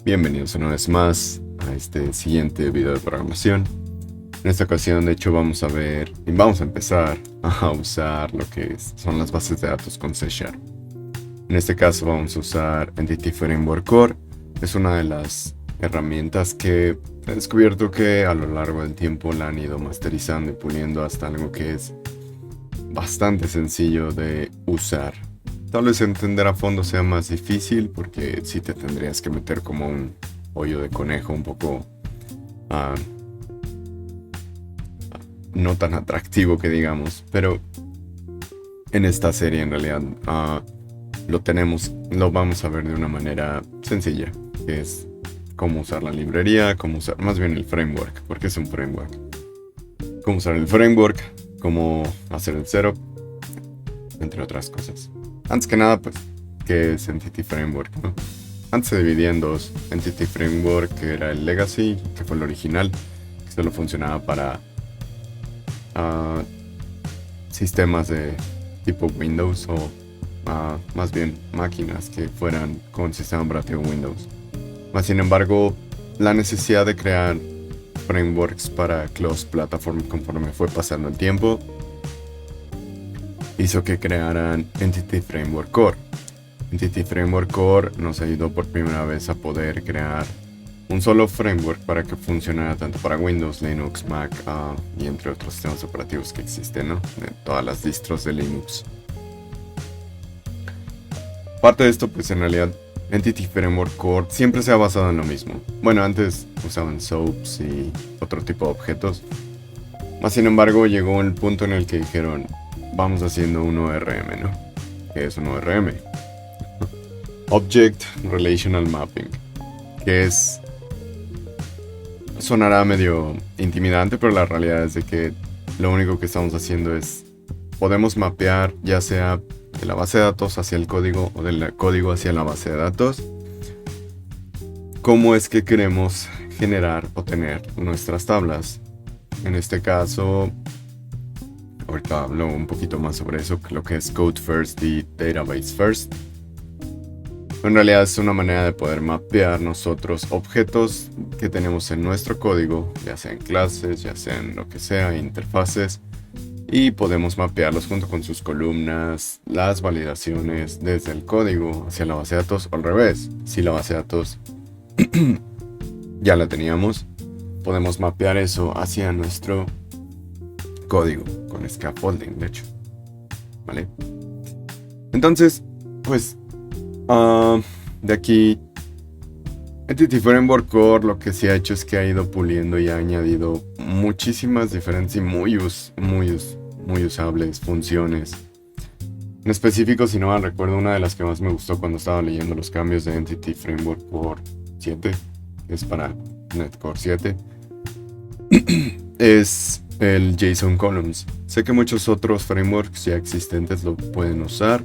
Bienvenidos una vez más a este siguiente video de programación. En esta ocasión, de hecho, vamos a ver y vamos a empezar a usar lo que son las bases de datos con C#. En este caso vamos a usar Entity Framework Core. Es una de las herramientas que he descubierto que a lo largo del tiempo la han ido masterizando y puliendo hasta algo que es bastante sencillo de usar. Tal vez entender a fondo sea más difícil porque sí te tendrías que meter como un hoyo de conejo un poco no tan atractivo que digamos, pero en esta serie en realidad lo vamos a ver de una manera sencilla, que es cómo usar la librería, cómo usar más bien el framework, porque es un framework. Cómo usar el framework, cómo hacer el setup, entre otras cosas. Antes que nada, pues, ¿qué es Entity Framework, no? Antes se dividía en dos. Entity Framework, que era el Legacy, que fue el original, que solo funcionaba para sistemas de tipo Windows o más bien máquinas que fueran con sistema operativo Windows. Más sin embargo, la necesidad de crear frameworks para cross platform conforme fue pasando el tiempo hizo que crearan Entity Framework Core. Entity Framework Core nos ayudó por primera vez a poder crear un solo framework para que funcionara tanto para Windows, Linux, Mac y entre otros sistemas operativos que existen, ¿no? De todas las distros de Linux. Parte de esto, pues en realidad Entity Framework Core siempre se ha basado en lo mismo. Bueno, antes usaban SOAPs y otro tipo de objetos. Más sin embargo, llegó el punto en el que dijeron, vamos haciendo un ORM, ¿no? ¿Qué es un ORM? Object Relational Mapping, que sonará medio intimidante, pero la realidad es de que lo único que estamos haciendo es podemos mapear ya sea de la base de datos hacia el código o del código hacia la base de datos cómo es que queremos generar o tener nuestras tablas. En este caso, ahorita hablo un poquito más sobre eso, lo que es Code First y Database First. En realidad es una manera de poder mapear nosotros objetos que tenemos en nuestro código, ya sea en clases, ya sea en lo que sea, interfaces, y podemos mapearlos junto con sus columnas, las validaciones desde el código hacia la base de datos o al revés. Si la base de datos ya la teníamos, podemos mapear eso hacia nuestro código con scaffolding, de hecho. ¿Vale? Entonces, pues de aquí Entity Framework Core lo que sí ha hecho es que ha ido puliendo y ha añadido muchísimas diferentes y muy usables funciones. En específico, si no mal recuerdo, una de las que más me gustó cuando estaba leyendo los cambios de Entity Framework Core 7, que es para NetCore 7, es el JSON Columns. Sé que muchos otros frameworks ya existentes lo pueden usar,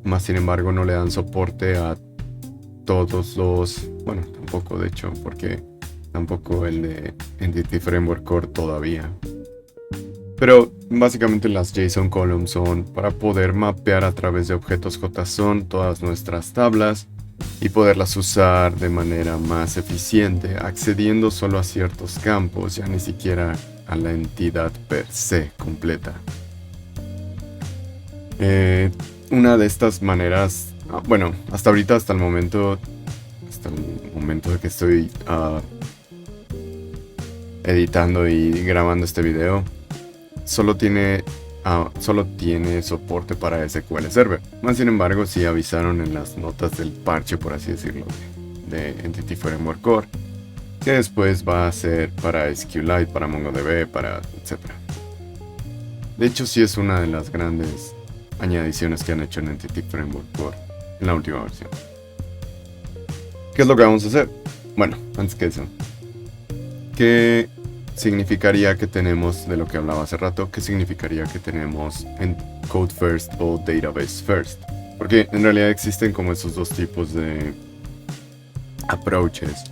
más sin embargo no le dan soporte a todos los... Bueno, tampoco de hecho, porque tampoco el de Entity Framework Core todavía. Pero básicamente las JSON Columns son para poder mapear a través de objetos JSON todas nuestras tablas y poderlas usar de manera más eficiente, accediendo solo a ciertos campos, ya ni siquiera a la entidad per se completa. Una de estas maneras, bueno, hasta ahorita, hasta el momento de que estoy editando y grabando este video, solo tiene soporte para SQL Server. Más sin embargo, sí avisaron en las notas del parche, por así decirlo, de Entity Framework Core, que después va a ser para SQLite, para MongoDB, para etc. De hecho, sí es una de las grandes añadiciones que han hecho en Entity Framework Core en la última versión. ¿Qué es lo que vamos a hacer? Bueno, antes que eso, ¿qué significaría que tenemos, de lo que hablaba hace rato, qué significaría que tenemos en Code First o Database First? Porque en realidad existen como esos dos tipos de approaches,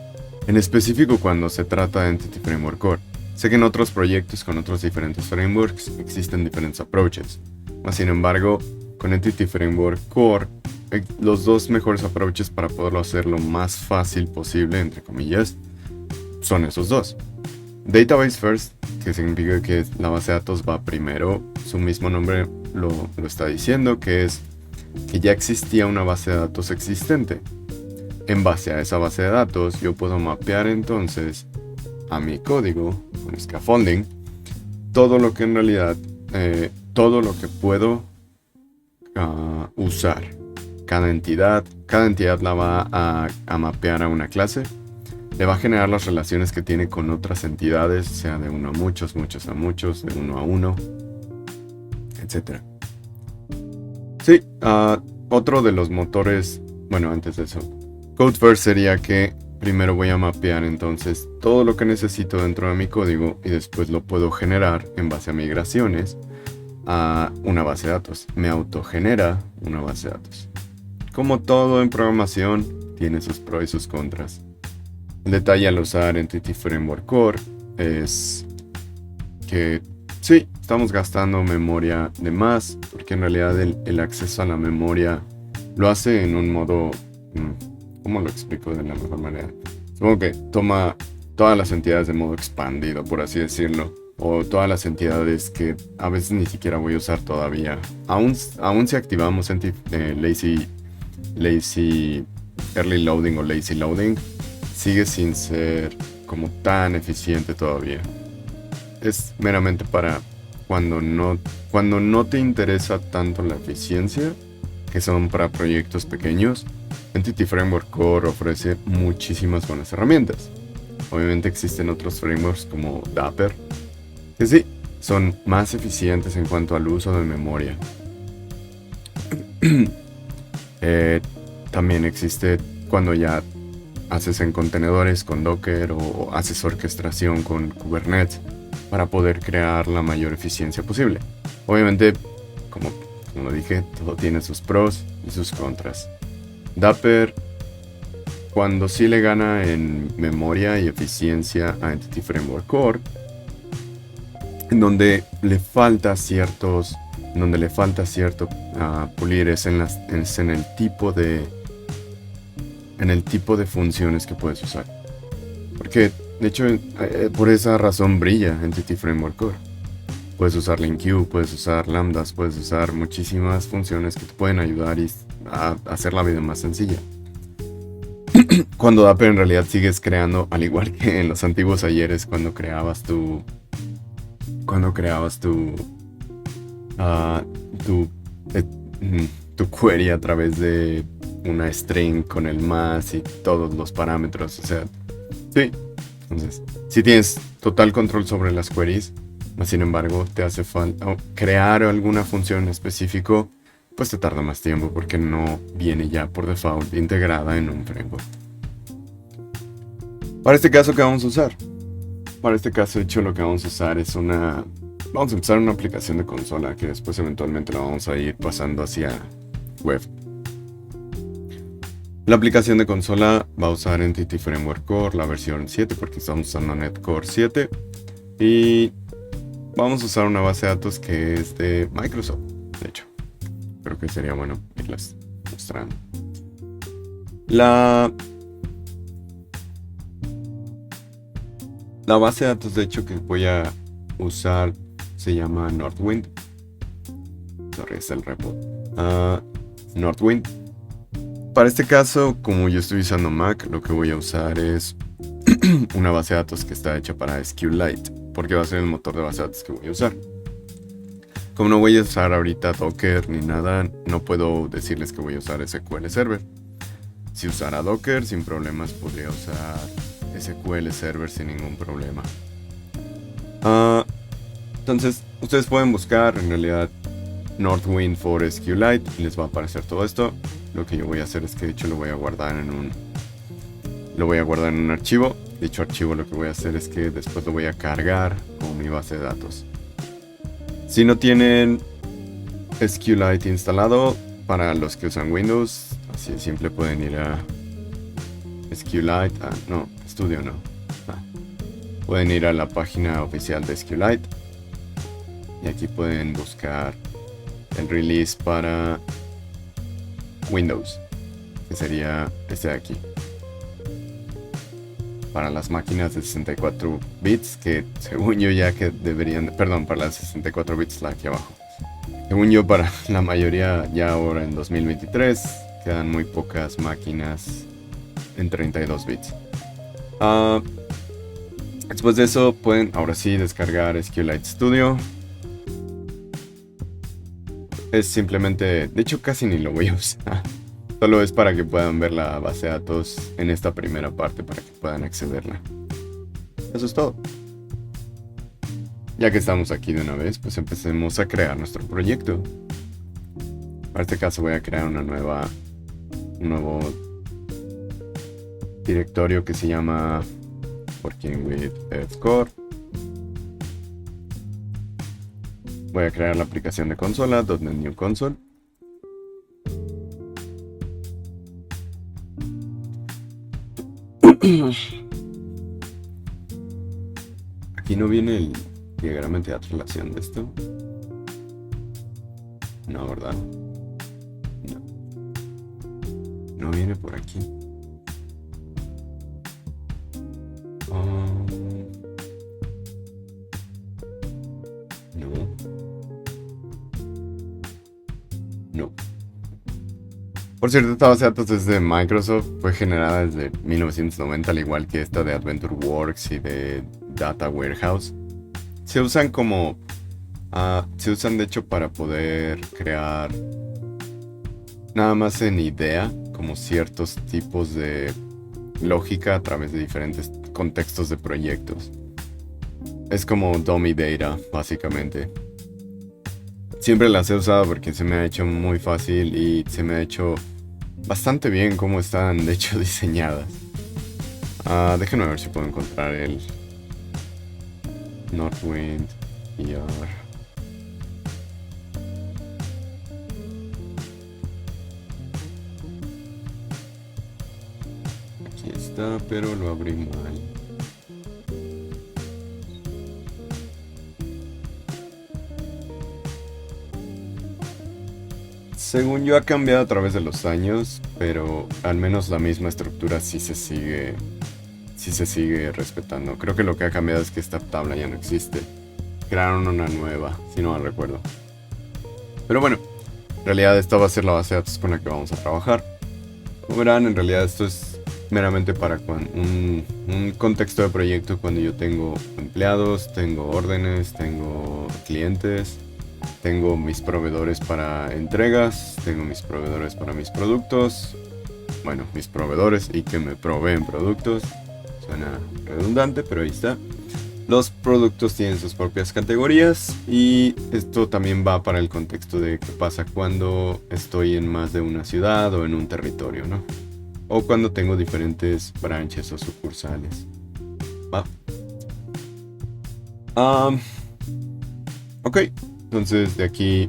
en específico cuando se trata de Entity Framework Core. Sé que en otros proyectos con otros diferentes frameworks existen diferentes approaches, mas sin embargo con Entity Framework Core los dos mejores approaches para poderlo hacer lo más fácil posible, entre comillas, son esos dos. Database first, que significa que la base de datos va primero. Su mismo nombre lo está diciendo, que es que ya existía una base de datos existente. En base a esa base de datos, yo puedo mapear entonces a mi código, con scaffolding, todo lo que en realidad, todo lo que puedo usar. Cada entidad la va a mapear a una clase. Le va a generar las relaciones que tiene con otras entidades, sea de uno a muchos, muchos a muchos, de uno a uno, etc. Sí, otro de los motores, bueno, antes de eso, Code First sería que primero voy a mapear entonces todo lo que necesito dentro de mi código y después lo puedo generar en base a migraciones a una base de datos. Me autogenera una base de datos. Como todo en programación, tiene sus pros y sus contras. El detalle al usar Entity Framework Core es que sí, estamos gastando memoria de más, porque en realidad el acceso a la memoria lo hace en un modo, ¿cómo lo explico de la mejor manera? Supongo que toma todas las entidades de modo expandido, por así decirlo, o todas las entidades que a veces ni siquiera voy a usar todavía. Aún si activamos lazy early loading o lazy loading, sigue sin ser como tan eficiente todavía. Es meramente para cuando no te interesa tanto la eficiencia, que son para proyectos pequeños. Entity Framework Core ofrece muchísimas buenas herramientas. Obviamente existen otros frameworks como Dapper, que sí, son más eficientes en cuanto al uso de memoria. También existe cuando ya haces en contenedores con Docker o haces orquestación con Kubernetes para poder crear la mayor eficiencia posible. Obviamente, como dije, todo tiene sus pros y sus contras. Dapper, cuando sí le gana en memoria y eficiencia a Entity Framework Core, en donde le falta cierto pulir es en el tipo de funciones que puedes usar. Porque, de hecho, por esa razón brilla Entity Framework Core. Puedes usar LinQ, puedes usar lambdas, puedes usar muchísimas funciones que te pueden ayudar a hacer la vida más sencilla. Cuando Dapper en realidad sigues creando, al igual que en los antiguos ayeres, cuando creabas tu query a través de una string con el más y todos los parámetros, o sea, sí. Entonces, si tienes total control sobre las queries, sin embargo, te hace falta crear alguna función específico, pues te tarda más tiempo porque no viene ya por default integrada en un framework. Para este caso, ¿qué vamos a usar? Para este caso, de hecho, lo que vamos a usar es vamos a empezar una aplicación de consola que después eventualmente la vamos a ir pasando hacia web. La aplicación de consola va a usar Entity Framework Core, la versión 7, porque estamos usando NetCore 7. Y vamos a usar una base de datos que es de Microsoft, de hecho. Creo que sería bueno irlas mostrando. La base de datos, de hecho, que voy a usar se llama Northwind. Sorry, es el repo. Northwind. Para este caso, como yo estoy usando Mac, lo que voy a usar es una base de datos que está hecha para SQLite, porque va a ser el motor de base de datos que voy a usar. Como no voy a usar ahorita Docker ni nada, no puedo decirles que voy a usar SQL Server. Si usara Docker, sin problemas podría usar SQL Server sin ningún problema. Entonces, ustedes pueden buscar en realidad Northwind for SQLite y les va a aparecer todo esto. Lo que yo voy a hacer es que de hecho lo voy a guardar en un archivo. Dicho archivo lo que voy a hacer es que después lo voy a cargar con mi base de datos. Si no tienen SQLite instalado, para los que usan Windows, así de simple pueden ir a SQLite, Studio no. Pueden ir a la página oficial de SQLite y aquí pueden buscar el release para Windows, que sería este de aquí. Para las máquinas de 64 bits, que según yo ya que deberían, perdón, para las 64 bits la aquí abajo. Según yo, para la mayoría ya ahora en 2023 quedan muy pocas máquinas en 32 bits. Después de eso pueden ahora sí descargar SQLite Studio. Es simplemente, de hecho casi ni lo voy a usar. Solo es para que puedan ver la base de datos en esta primera parte para que puedan accederla. Eso es todo. Ya que estamos aquí de una vez, pues empecemos a crear nuestro proyecto. Para este caso voy a crear un nuevo directorio que se llama Working with Fcore. Voy a crear la aplicación de consola, .NET New Console. Aquí no viene el diagrama de relación de esto. No, ¿verdad? No. No viene por aquí. No. No. Por cierto, esta base de datos es de Microsoft. Fue generada desde 1990, al igual que esta de AdventureWorks y de Data Warehouse. Se usan como... se usan de hecho para poder crear nada más en idea como ciertos tipos de lógica a través de diferentes contextos de proyectos. Es como dummy data, básicamente. Siempre las he usado porque se me ha hecho muy fácil y se me ha hecho bastante bien cómo están de hecho diseñadas. Déjenme ver si puedo encontrar el Northwind ER. Aquí está, pero lo abrí mal. Según yo ha cambiado a través de los años, pero al menos la misma estructura sí se sigue respetando. Creo que lo que ha cambiado es que esta tabla ya no existe. Crearon una nueva, si no mal recuerdo. Pero bueno, en realidad esta va a ser la base de datos con la que vamos a trabajar. Como verán, en realidad esto es meramente para un contexto de proyecto cuando yo tengo empleados, tengo órdenes, tengo clientes. Tengo mis proveedores para entregas, tengo mis proveedores para mis productos. Bueno, mis proveedores y que me proveen productos. Suena redundante, pero ahí está. Los productos tienen sus propias categorías y esto también va para el contexto de qué pasa cuando estoy en más de una ciudad o en un territorio, ¿no? O cuando tengo diferentes branches o sucursales. ¿Va? Ok. Entonces de aquí,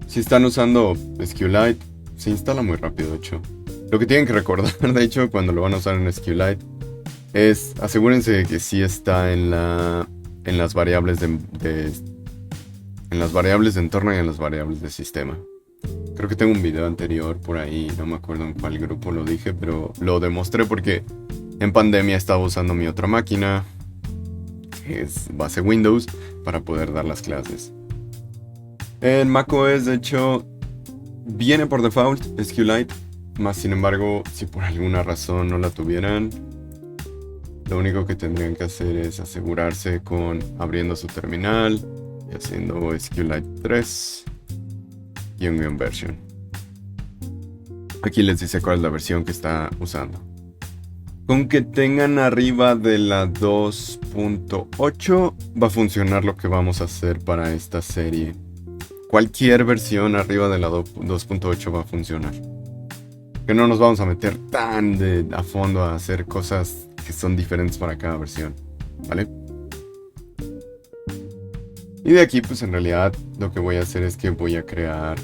si están usando SQLite, se instala muy rápido de hecho. Lo que tienen que recordar de hecho cuando lo van a usar en SQLite es asegúrense de que sí está en las variables en las variables de entorno y en las variables de sistema. Creo que tengo un video anterior por ahí, no me acuerdo en cuál grupo lo dije, pero lo demostré porque en pandemia estaba usando mi otra máquina, que es base Windows, para poder dar las clases. En macOS de hecho viene por default SQLite, más sin embargo si por alguna razón no la tuvieran, lo único que tendrían que hacer es asegurarse con abriendo su terminal y haciendo SQLite 3 y un version. Aquí les dice cuál es la versión que está usando. Con que tengan arriba de la 2.8 va a funcionar lo que vamos a hacer para esta serie. Cualquier versión arriba de la 2.8 va a funcionar. Que no nos vamos a meter tan a fondo a hacer cosas que son diferentes para cada versión, ¿vale? Y de aquí pues en realidad lo que voy a hacer es que voy a crear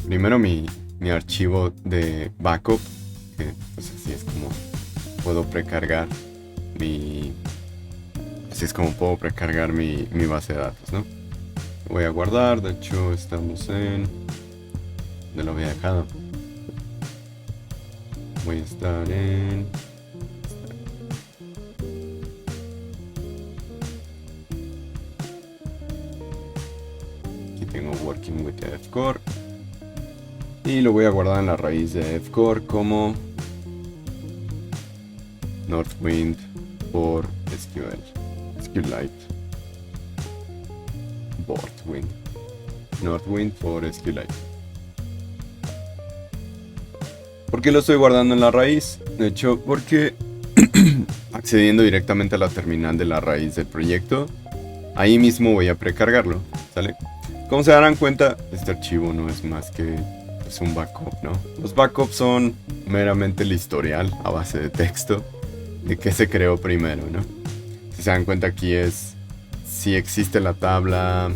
primero mi archivo de backup, que pues así es como puedo precargar mi base de datos, ¿no? Voy a guardar, de hecho estamos en ¿Dónde lo había dejado? Voy a estar en... Aquí tengo Working with Fcore. Y lo voy a guardar en la raíz de Fcore como Northwind por SQLite. Boardwind. Northwind por SQLite. ¿Por qué lo estoy guardando en la raíz? De hecho, porque accediendo directamente a la terminal de la raíz del proyecto, ahí mismo voy a precargarlo, ¿sale? Como se darán cuenta, este archivo no es más que pues, un backup, ¿no? Los backups son meramente el historial a base de texto de qué se creó primero, ¿no? Si se dan cuenta aquí es si existe la tabla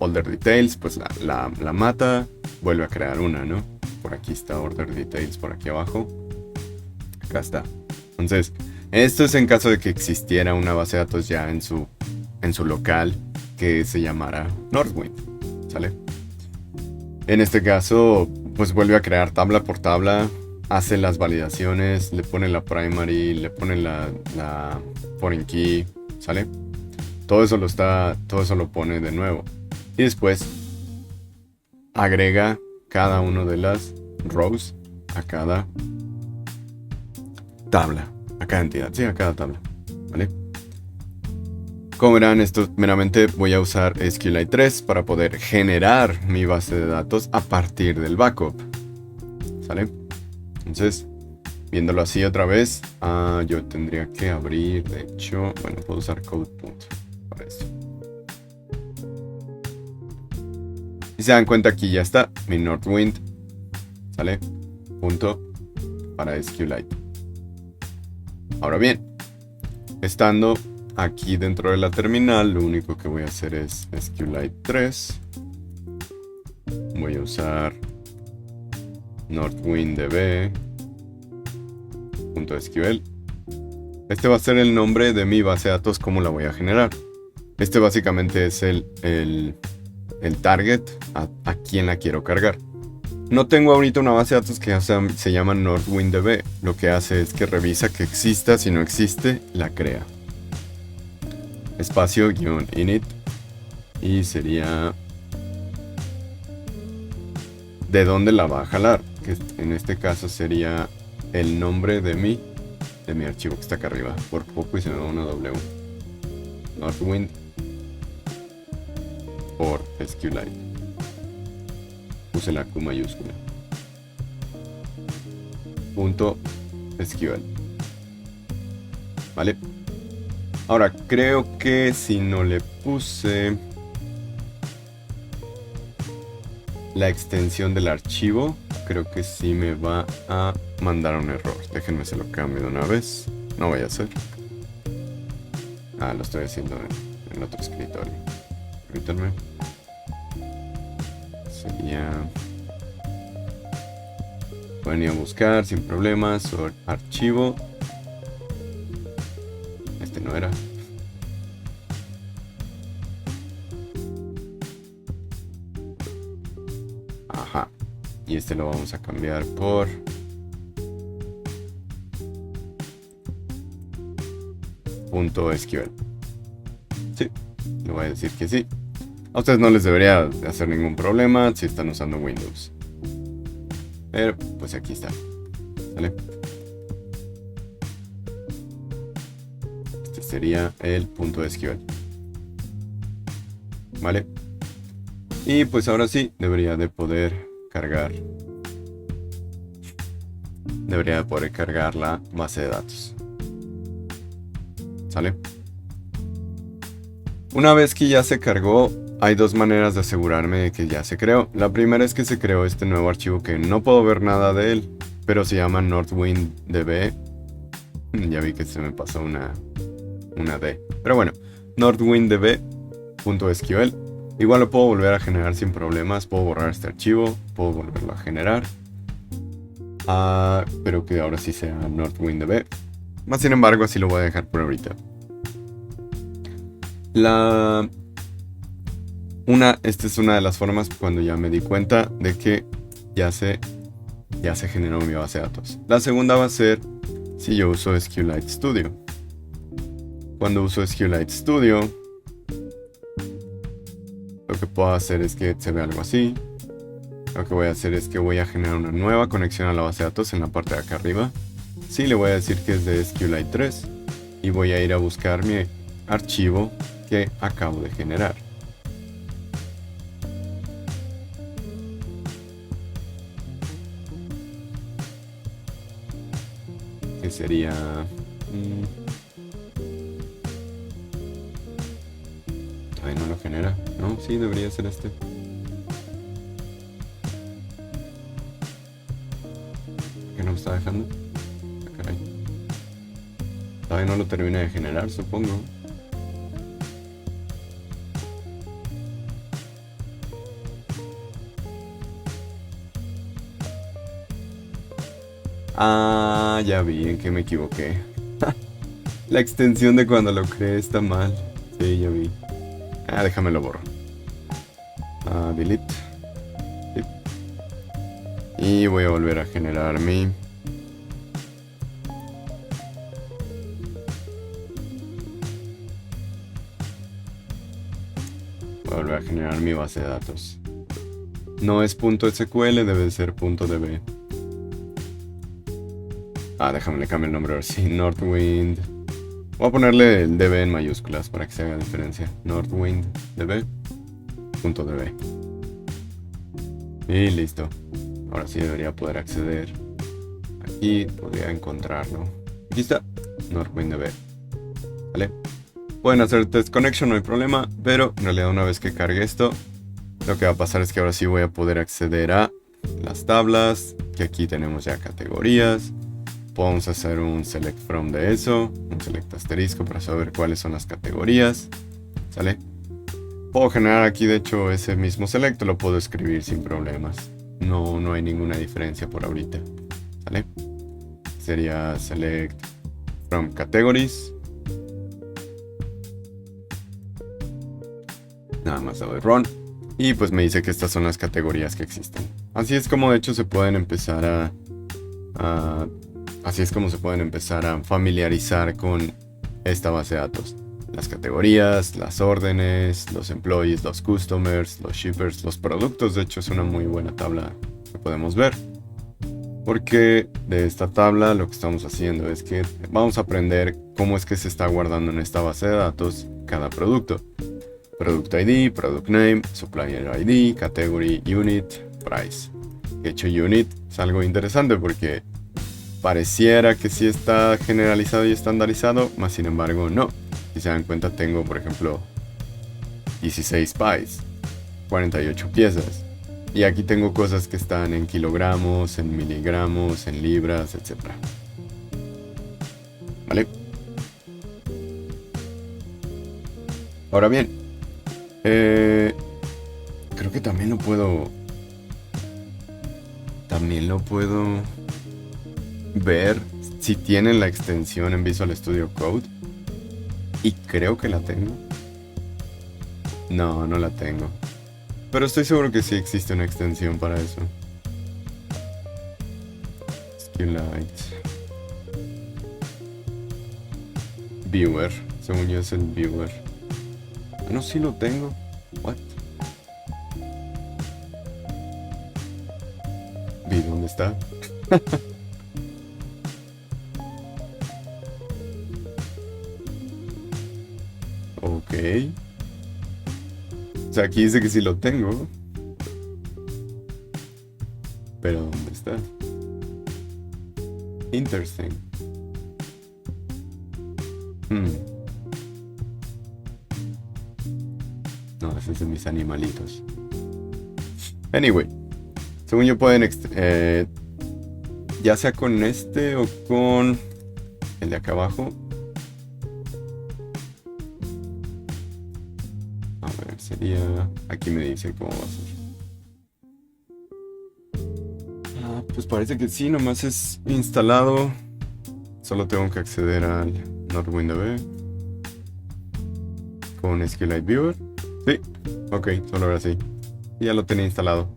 Order Details, pues la mata, vuelve a crear una, ¿no? Por aquí está Order Details, por aquí abajo. Acá está. Entonces, esto es en caso de que existiera una base de datos ya en su local que se llamara Northwind, ¿sale? En este caso, pues vuelve a crear tabla por tabla, hace las validaciones, le pone la primary, le pone la foreign key, ¿sale? Todo eso lo pone de nuevo. Y después agrega cada una de las rows a cada tabla, a cada entidad, sí, a cada tabla, ¿vale? Como verán, esto meramente voy a usar SQLite 3 para poder generar mi base de datos a partir del backup, ¿sale? Entonces, viéndolo así otra vez, yo tendría que abrir, de hecho, bueno, puedo usar code punto para esto. Y se dan cuenta, aquí ya está mi Northwind, ¿sale? Punto para SQLite. Ahora bien, estando aquí dentro de la terminal, lo único que voy a hacer es SQLite 3. Voy a usar northwinddb.sql. Este va a ser el nombre de mi base de datos, cómo la voy a generar. Este básicamente es el target a quien la quiero cargar. No tengo ahorita una base de datos que se llama NorthwindDB. Lo que hace es que revisa que exista. Si no existe, la crea. Espacio -init. Y sería de dónde la va a jalar. Que en este caso sería el nombre de mi archivo que está acá arriba. Por poco y se me da una W. Northwind por SQLite. Puse la Q mayúscula. .sql. ¿Vale? Ahora, creo que si no le puse la extensión del archivo, creo que sí me va a mandar un error. Déjenme se lo cambio de una vez. No vaya a ser. Lo estoy haciendo en otro escritorio. Permítanme. Sería... Pueden ir a buscar sin problemas. O archivo. Este no era. Ajá. Y este lo vamos a cambiar por... .sql. Sí, le voy a decir que sí. A ustedes no les debería de hacer ningún problema si están usando Windows. Pero pues aquí está. ¿Vale? Este sería el .sql. ¿Vale? Y pues ahora sí, debería de poder cargar. Debería de poder cargar la base de datos. ¿Sale? Una vez que ya se cargó, hay dos maneras de asegurarme de que ya se creó. La primera es que se creó este nuevo archivo que no puedo ver nada de él, pero se llama NorthwindDB. Ya vi que se me pasó una D. Pero bueno, NorthwindDB.sql. Igual lo puedo volver a generar sin problemas. Puedo borrar este archivo, puedo volverlo a generar. Pero que ahora sí sea NorthwindDB. Más sin embargo, así lo voy a dejar por ahorita. Esta es una de las formas cuando ya me di cuenta de que ya se generó mi base de datos. La segunda va a ser si yo uso SQLite Studio. Cuando uso SQLite Studio, lo que puedo hacer es que se vea algo así. Lo que voy a hacer es que voy a generar una nueva conexión a la base de datos en la parte de acá arriba. Sí, le voy a decir que es de SQLite 3 y voy a ir a buscar mi archivo que acabo de generar. Que sería... todavía no lo genera. No, sí, debería ser este. ¿Qué no me está dejando? Ah, caray. Todavía no lo termina de generar, supongo. Ah, ya vi en que me equivoqué. La extensión de cuando lo creé está mal. Sí, ya vi. Ah, déjame lo borro. Delete. Sí. Y voy a volver a generar mi... Voy a volver a generar mi base de datos. No es .sql, debe ser .db. Déjame le cambio el nombre ahora sí. Northwind. Voy a ponerle el db en mayúsculas para que se haga diferencia. Northwind db. .db. Y listo. Ahora sí debería poder acceder. Aquí podría encontrarlo. Aquí está. Northwind db. ¿Vale? Pueden hacer test connection, no hay problema. Pero en realidad una vez que cargue esto, lo que va a pasar es que ahora sí voy a poder acceder a las tablas. Que aquí tenemos ya categorías. Podemos hacer un select from de eso, un select asterisco para saber cuáles son las categorías. ¿Sale? Puedo generar aquí de hecho ese mismo select, lo puedo escribir sin problemas. No hay ninguna diferencia por ahorita. ¿Sale? Sería select from categories. Nada más le doy run. Y pues me dice que estas son las categorías que existen. Así es como de hecho se pueden empezar Así es como se pueden empezar a familiarizar con esta base de datos. Las categorías, las órdenes, los employees, los customers, los shippers, los productos. De hecho es una muy buena tabla que podemos ver. Porque de esta tabla lo que estamos haciendo es que vamos a aprender cómo es que se está guardando en esta base de datos cada producto. Product ID, Product Name, Supplier ID, Category, Unit, Price. De hecho Unit es algo interesante porque pareciera que sí está generalizado y estandarizado, más sin embargo no. Si se dan cuenta tengo, por ejemplo, 16 pies, 48 piezas. Y aquí tengo cosas que están en kilogramos, en miligramos, en libras, etc. ¿Vale? Ahora bien, creo que también lo puedo ver si tienen la extensión en Visual Studio Code. Y creo que la tengo. No la tengo. Pero estoy seguro que sí existe una extensión para eso. SQLite Viewer. Según yo es el Viewer. No, sí lo tengo. What? Vi dónde está. Ok. O sea, aquí dice que sí lo tengo. Pero ¿dónde está? Interesting. No, ese es de mis animalitos. Anyway. Según yo pueden... ya sea con este o con el de acá abajo. A ver, sería... Aquí me dice cómo va a ser. Pues parece que sí, nomás es instalado. Solo tengo que acceder al Northwind DB con SQLite Viewer. Sí, ok, solo ahora sí. Ya lo tenía instalado.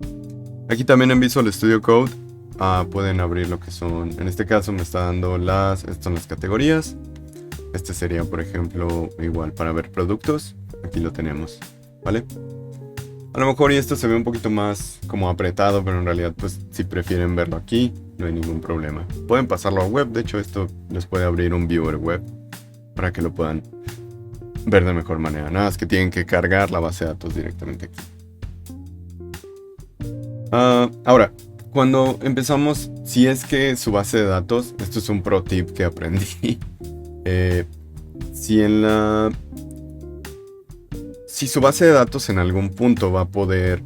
Aquí también en Visual Studio Code pueden abrir lo que son, en este caso me está dando estas son las categorías. Este sería, por ejemplo, igual para ver productos. Aquí lo tenemos, ¿vale? A lo mejor y esto se ve un poquito más como apretado, pero en realidad pues si prefieren verlo aquí, no hay ningún problema. Pueden pasarlo a web, de hecho esto les puede abrir un viewer web para que lo puedan ver de mejor manera. Nada más que tienen que cargar la base de datos directamente aquí. Ahora, cuando empezamos, si es que su base de datos, esto es un pro tip que aprendí. Si su base de datos en algún punto va a poder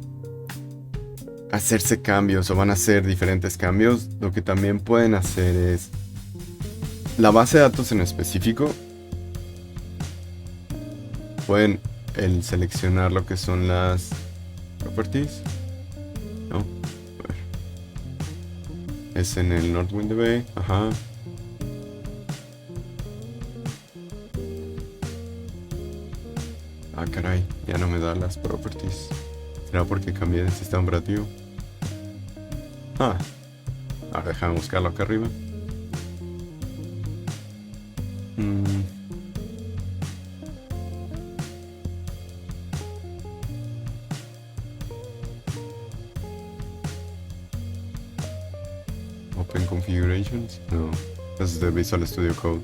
hacerse cambios o van a hacer diferentes cambios, lo que también pueden hacer es la base de datos en específico. Pueden seleccionar lo que son las properties. No, a ver. Es en el NordWinDB. Ajá. Ah, caray, ya no me da las properties. ¿Será porque cambié de sistema operativo? Ahora déjame buscarlo acá arriba. Open configurations. No, this es de Visual Studio Code.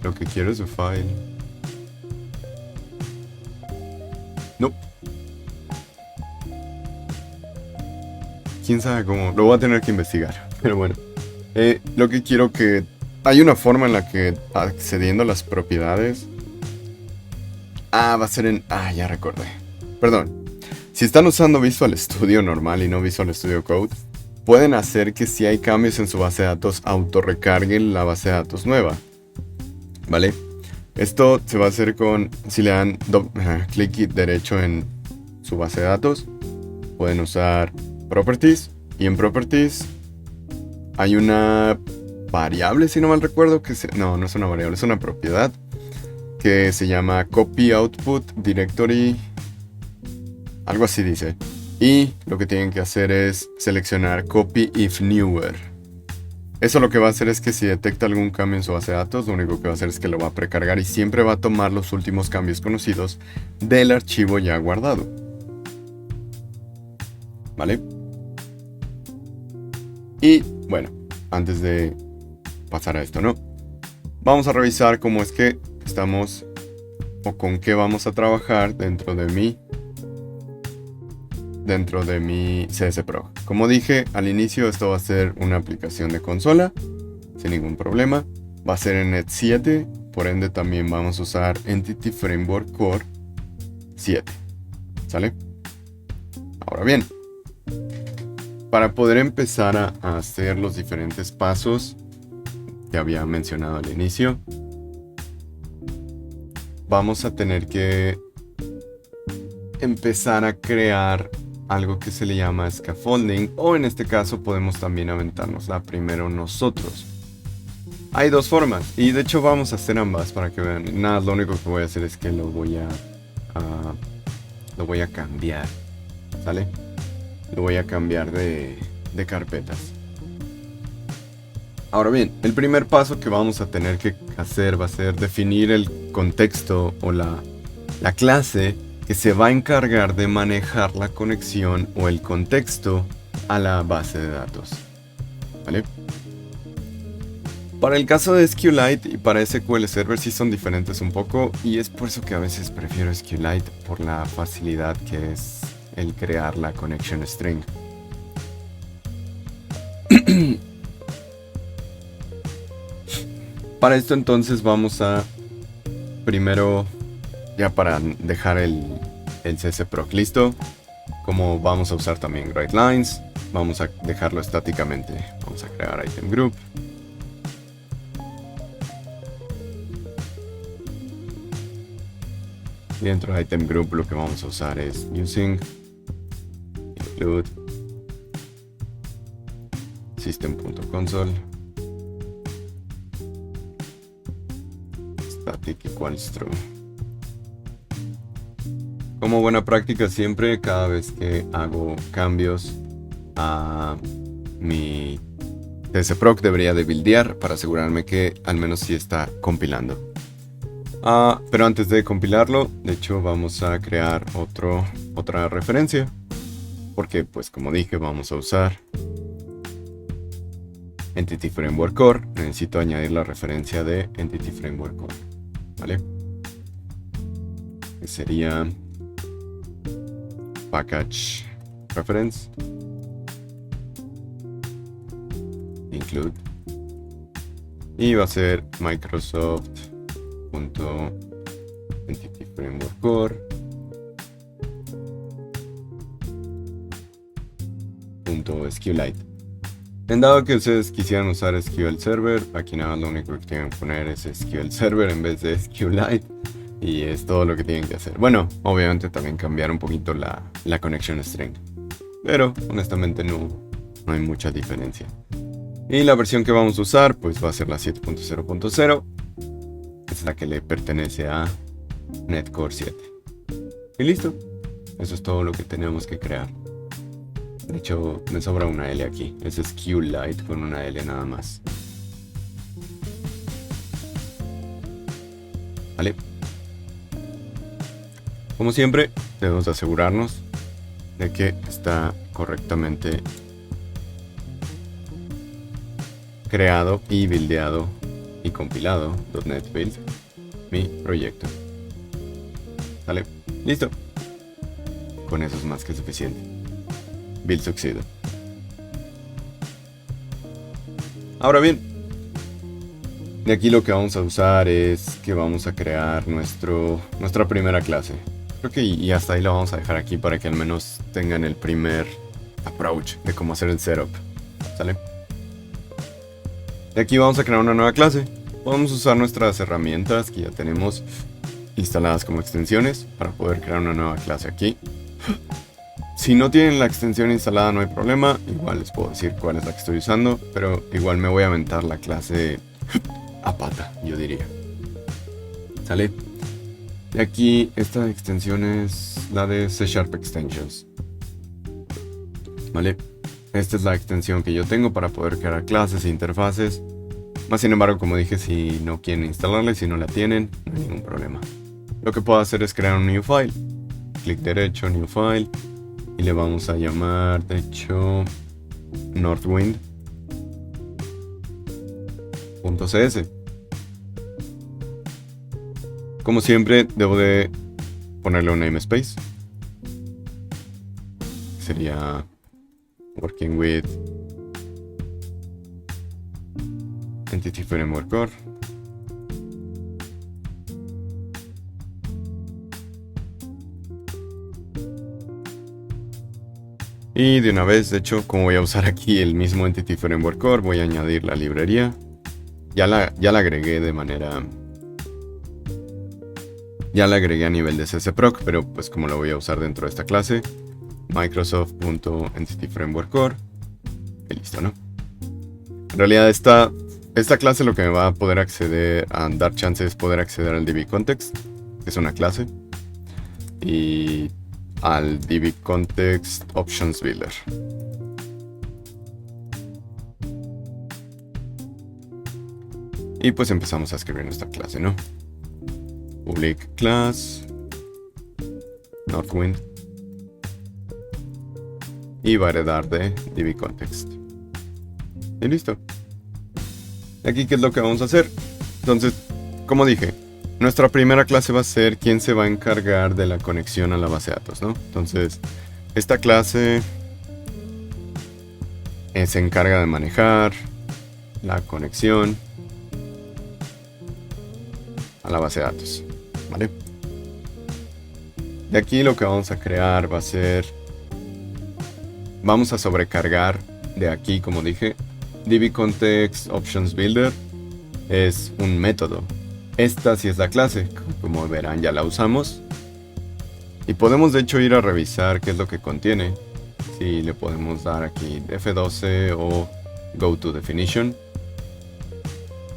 Lo que quiero es un file. Nope. Quién sabe cómo. Lo voy a tener que investigar. Pero bueno. Lo que quiero que. Hay una forma en la que accediendo a las propiedades. Va a ser en. Ya recordé. Perdón. Si están usando Visual Studio normal y no Visual Studio Code, pueden hacer que si hay cambios en su base de datos, autorrecarguen la base de datos nueva. ¿Vale? Esto se va a hacer si le dan clic derecho en su base de datos, pueden usar Properties, y en Properties hay una variable, si no mal recuerdo, no es una variable, es una propiedad que se llama Copy Output Directory, algo así dice. Y lo que tienen que hacer es seleccionar Copy if newer. Eso lo que va a hacer es que si detecta algún cambio en su base de datos, lo único que va a hacer es que lo va a precargar y siempre va a tomar los últimos cambios conocidos del archivo ya guardado. ¿Vale? Y bueno, antes de pasar a esto, ¿no? Vamos a revisar cómo es que estamos o con qué vamos a trabajar dentro de mi CS Pro. Como dije al inicio, esto va a ser una aplicación de consola sin ningún problema. Va a ser en Net 7, por ende también vamos a usar Entity Framework Core 7. ¿Sale? Ahora bien, para poder empezar a hacer los diferentes pasos que había mencionado al inicio, vamos a tener que empezar a crear algo que se le llama scaffolding, o en este caso podemos también aventárnosla primero nosotros. Hay dos formas, y de hecho vamos a hacer ambas para que vean. Nada, lo único que voy a hacer es que lo voy a cambiar, ¿sale? Lo voy a cambiar de carpetas. Ahora bien, el primer paso que vamos a tener que hacer va a ser definir el contexto o la clase que se va a encargar de manejar la conexión o el contexto a la base de datos. ¿Vale? Para el caso de SQLite y para SQL Server sí son diferentes un poco, y es por eso que a veces prefiero SQLite por la facilidad que es el crear la connection string. Para esto entonces vamos a primero, ya para dejar el CSProc listo, como vamos a usar también WriteLines, vamos a dejarlo estáticamente. Vamos a crear item group. Y dentro de item group lo que vamos a usar es using include system.console static equals true. Como buena práctica siempre, cada vez que hago cambios a mi tsproc, debería de buildear para asegurarme que al menos sí está compilando. Pero antes de compilarlo, de hecho vamos a crear otra referencia, porque pues como dije vamos a usar Entity Framework Core. Necesito añadir la referencia de Entity Framework Core, ¿vale? Que sería package reference include, y va a ser Microsoft.Entity Framework Core .SQLite. En dado que ustedes quisieran usar SQL Server, aquí nada más lo único que tienen que poner es SQL Server en vez de SQLite, y es todo lo que tienen que hacer. Bueno, obviamente también cambiar un poquito la connection string, pero honestamente no hay mucha diferencia. Y la versión que vamos a usar pues va a ser la 7.0.0, es la que le pertenece a NetCore 7. Y listo, eso es todo lo que tenemos que crear. De hecho, me sobra una L aquí. Es SQLite con una L nada más. ¿Vale? Como siempre, debemos asegurarnos de que está correctamente creado y buildeado y compilado .NET Build mi proyecto. ¿Vale? Listo. Con eso es más que suficiente. Build succeeded. Ahora bien, de aquí lo que vamos a usar es que vamos a crear nuestra primera clase. Creo que y hasta ahí lo vamos a dejar aquí para que al menos tengan el primer approach de cómo hacer el setup. ¿Sale? De aquí vamos a crear una nueva clase. Podemos usar nuestras herramientas que ya tenemos instaladas como extensiones para poder crear una nueva clase aquí. Si no tienen la extensión instalada no hay problema, igual les puedo decir cuál es la que estoy usando, pero igual me voy a aventar la clase a pata, yo diría. ¿Sale? De aquí esta extensión es la de C# Extensions. ¿Vale? Esta es la extensión que yo tengo para poder crear clases e interfaces. Más sin embargo, como dije, si no quieren instalarla y si no la tienen, no hay ningún problema. Lo que puedo hacer es crear un new file. Clic derecho, new file. Y le vamos a llamar, de hecho, northwind.cs. Como siempre, debo de ponerle un namespace. Sería working with Entity Framework Core. Y de una vez, de hecho, como voy a usar aquí el mismo Entity Framework Core, voy a añadir la librería. Ya la agregué de manera... Ya la agregué a nivel de csproc, pero pues como lo voy a usar dentro de esta clase, Microsoft.Entity Framework Core. Y listo, ¿no? En realidad esta clase lo que me va a poder dar chance es poder acceder al dbContext, que es una clase, y al dbContext Options Builder. Y pues empezamos a escribir nuestra clase, ¿no? Public class Northwind, y va a heredar de dbContext. Y listo. Aquí, ¿qué es lo que vamos a hacer? Entonces, como dije, nuestra primera clase va a ser quien se va a encargar de la conexión a la base de datos, ¿no? Entonces, esta clase se encarga de manejar la conexión a la base de datos, ¿vale? De aquí lo que vamos a crear va a ser... Vamos a sobrecargar de aquí, como dije, dbContext Options Builder es un método. Esta sí es la clase, como verán ya la usamos. Y podemos de hecho ir a revisar qué es lo que contiene. Si le podemos dar aquí F12 o Go to Definition,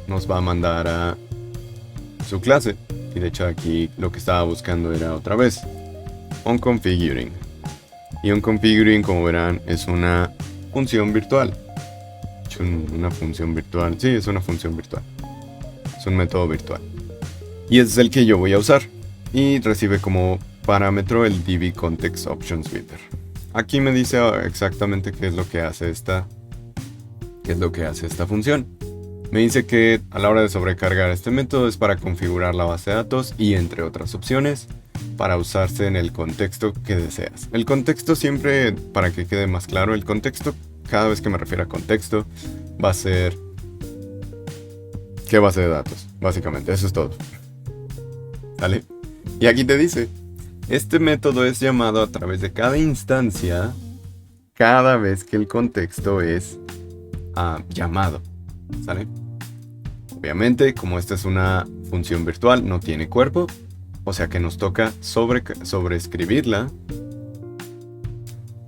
nos va a mandar a su clase. Y de hecho aquí lo que estaba buscando era otra vez onConfiguring. Y onConfiguring, como verán, es una función virtual. Es una función virtual. Sí, es una función virtual. Es un método virtual. Y ese es el que yo voy a usar. Y recibe como parámetro el DB Context Options Builder. Aquí me dice exactamente qué es lo que hace esta función. Me dice que a la hora de sobrecargar este método es para configurar la base de datos y entre otras opciones para usarse en el contexto que deseas. El contexto siempre, para que quede más claro, el contexto, cada vez que me refiero a contexto, va a ser ¿qué base de datos? Básicamente, eso es todo. ¿Vale? Y aquí te dice, este método es llamado a través de cada instancia cada vez que el contexto es llamado. ¿Sale? Obviamente, como esta es una función virtual, no tiene cuerpo, o sea que nos toca sobreescribirla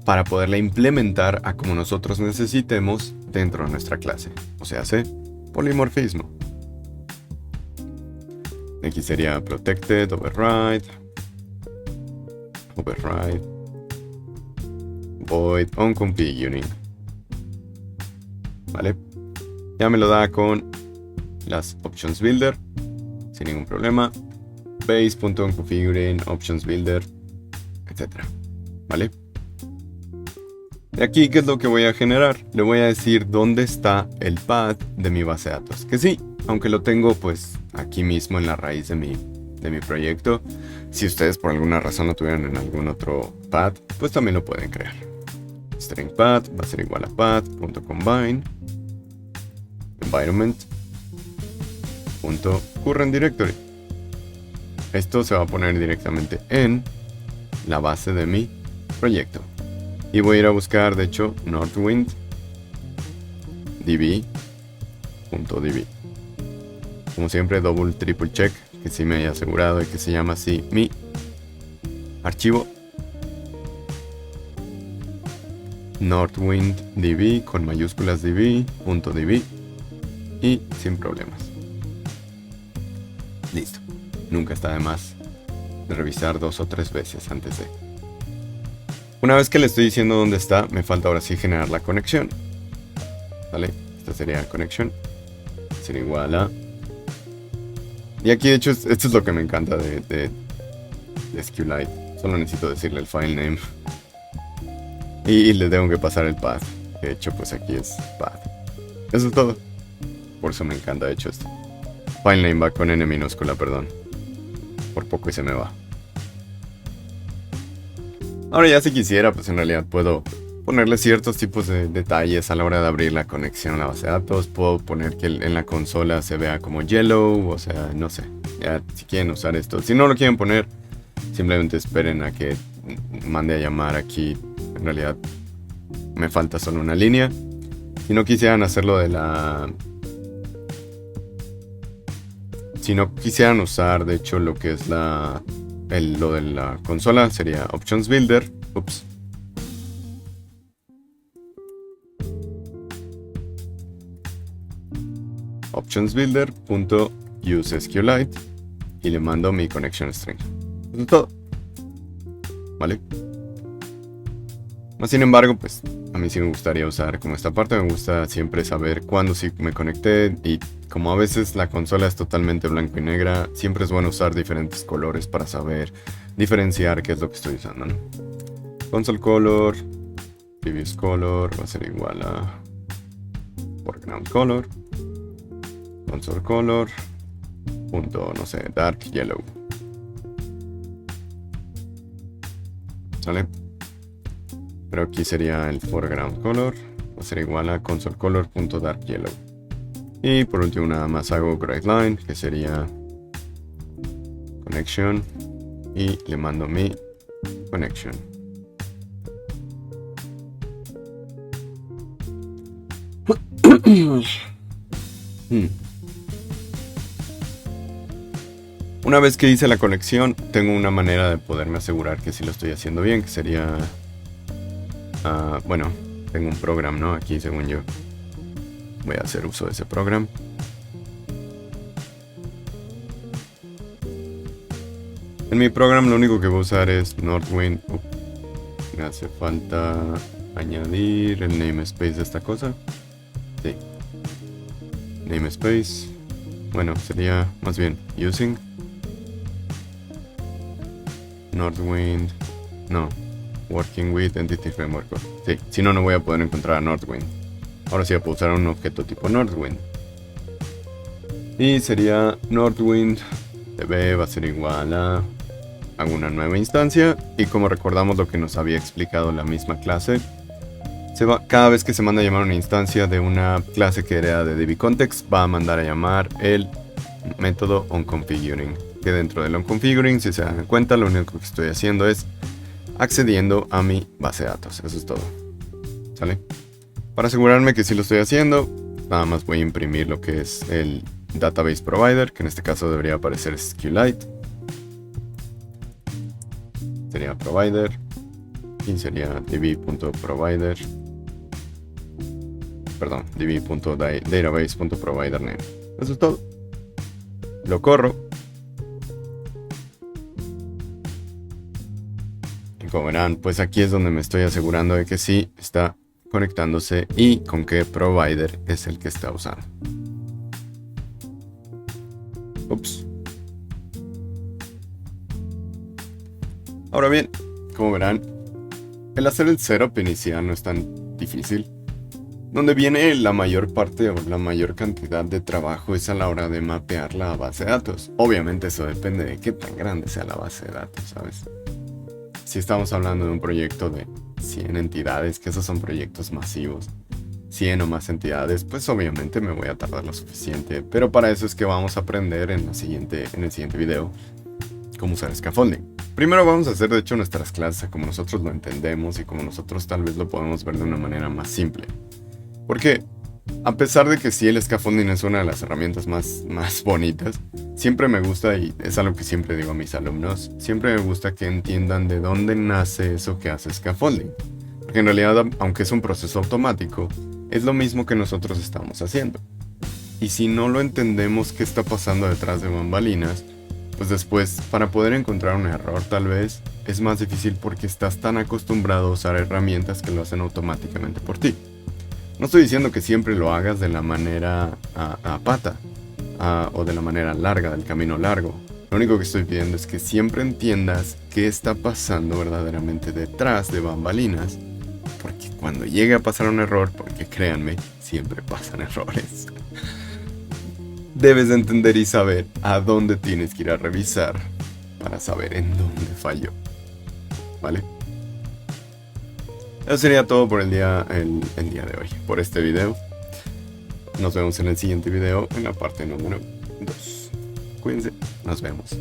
para poderla implementar a como nosotros necesitemos dentro de nuestra clase. O sea, hace polimorfismo. Aquí sería protected, override, void on configuring. ¿Vale? Ya me lo da con las options builder sin ningún problema. Base.onConfiguring, options builder, etc. ¿Vale? De aquí, ¿qué es lo que voy a generar? Le voy a decir dónde está el path de mi base de datos. Que sí, aunque lo tengo pues aquí mismo en la raíz de mi proyecto, si ustedes por alguna razón lo tuvieran en algún otro path, pues también lo pueden crear. String path va a ser igual a path.combine environment.current directory. Esto se va a poner directamente en la base de mi proyecto. Y voy a ir a buscar, de hecho, northwind db.db. Como siempre, double, triple check que sí me haya asegurado y que se llama así mi archivo. Northwind db con mayúsculas db.db y sin problemas. Listo. Nunca está de más de revisar 2 o 3 veces antes de. Una vez que le estoy diciendo dónde está, me falta ahora sí generar la conexión. ¿Vale? Esta sería conexión. Sería igual a. Y aquí, de hecho, esto es lo que me encanta de SQLite. Solo necesito decirle el file name. Y le tengo que pasar el path. De hecho, pues aquí es path. Eso es todo. Por eso me encanta, de hecho, esto. File name va con N minúscula, perdón. Por poco y se me va. Ahora ya si quisiera, pues en realidad puedo ponerle ciertos tipos de detalles a la hora de abrir la conexión a la base de datos. Puedo poner que en la consola se vea como yellow, o sea, no sé. Ya si quieren usar esto. Si no lo quieren poner, simplemente esperen a que mande a llamar aquí. En realidad me falta solo una línea. Si no quisieran hacerlo de la... Si no quisieran usar, de hecho, lo que es lo de la consola, sería Options Builder. Ups. Options Builder.use SQLite y le mando mi connection string. Eso es todo. ¿Vale? Más sin embargo, pues a mí sí me gustaría usar como esta parte. Me gusta siempre saber cuándo sí me conecté, y como a veces la consola es totalmente blanco y negra, siempre es bueno usar diferentes colores para saber diferenciar qué es lo que estoy usando, ¿no? Console color, previous color va a ser igual a foreground color, console color, punto, no sé, dark yellow. ¿Sale? Pero aquí sería el foreground color, va a ser igual a console color.darkYellow. Y por último nada más hago gray line, que sería connection, y le mando mi connection. Una vez que hice la conexión, tengo una manera de poderme asegurar que sí lo estoy haciendo bien, que sería... bueno, tengo un programa, ¿no? Aquí, según yo. Voy a hacer uso de ese programa. En mi programa lo único que voy a usar es Northwind. Me hace falta añadir el namespace de esta cosa. Sí. Namespace. Bueno, sería más bien using Northwind. No. Working with Entity Framework. Sí, si no, no voy a poder encontrar a Northwind. Ahora sí voy a usar un objeto tipo Northwind. Y sería Northwind db va a ser igual a una nueva instancia. Y como recordamos lo que nos había explicado la misma clase, cada vez que se manda a llamar una instancia de una clase que hereda de dbContext, va a mandar a llamar el método onConfiguring. Que dentro del onConfiguring, si se dan cuenta, lo único que estoy haciendo es accediendo a mi base de datos. Eso es todo. ¿Sale? Para asegurarme que sí lo estoy haciendo, nada más voy a imprimir lo que es el database provider, que en este caso debería aparecer SQLite. Sería provider y sería db.provider. Perdón, db.database.providername. Eso es todo. Lo corro. Y como verán, pues aquí es donde me estoy asegurando de que sí está conectándose y con qué provider es el que está usando. Ups. Ahora bien, como verán, el hacer el setup inicial no es tan difícil. Donde viene la mayor parte o la mayor cantidad de trabajo es a la hora de mapear la base de datos. Obviamente eso depende de qué tan grande sea la base de datos, ¿sabes? Si estamos hablando de un proyecto de 100 entidades, que esos son proyectos masivos, 100 o más entidades, pues obviamente me voy a tardar lo suficiente. Pero para eso es que vamos a aprender en el siguiente video cómo usar scaffolding. Primero vamos a hacer de hecho nuestras clases como nosotros lo entendemos y como nosotros tal vez lo podemos ver de una manera más simple. Porque a pesar de que sí el scaffolding es una de las herramientas más bonitas, siempre me gusta, y es algo que siempre digo a mis alumnos, siempre me gusta que entiendan de dónde nace eso que hace scaffolding. Porque en realidad, aunque es un proceso automático, es lo mismo que nosotros estamos haciendo. Y si no lo entendemos qué está pasando detrás de bambalinas, pues después, para poder encontrar un error tal vez, es más difícil porque estás tan acostumbrado a usar herramientas que lo hacen automáticamente por ti. No estoy diciendo que siempre lo hagas de la manera a pata o de la manera larga, del camino largo. Lo único que estoy pidiendo es que siempre entiendas qué está pasando verdaderamente detrás de bambalinas. Porque cuando llegue a pasar un error, porque créanme, siempre pasan errores, debes de entender y saber a dónde tienes que ir a revisar para saber en dónde falló. ¿Vale? Eso sería todo por el día de hoy, por este video. Nos vemos en el siguiente video, en la parte número 2. Cuídense, nos vemos.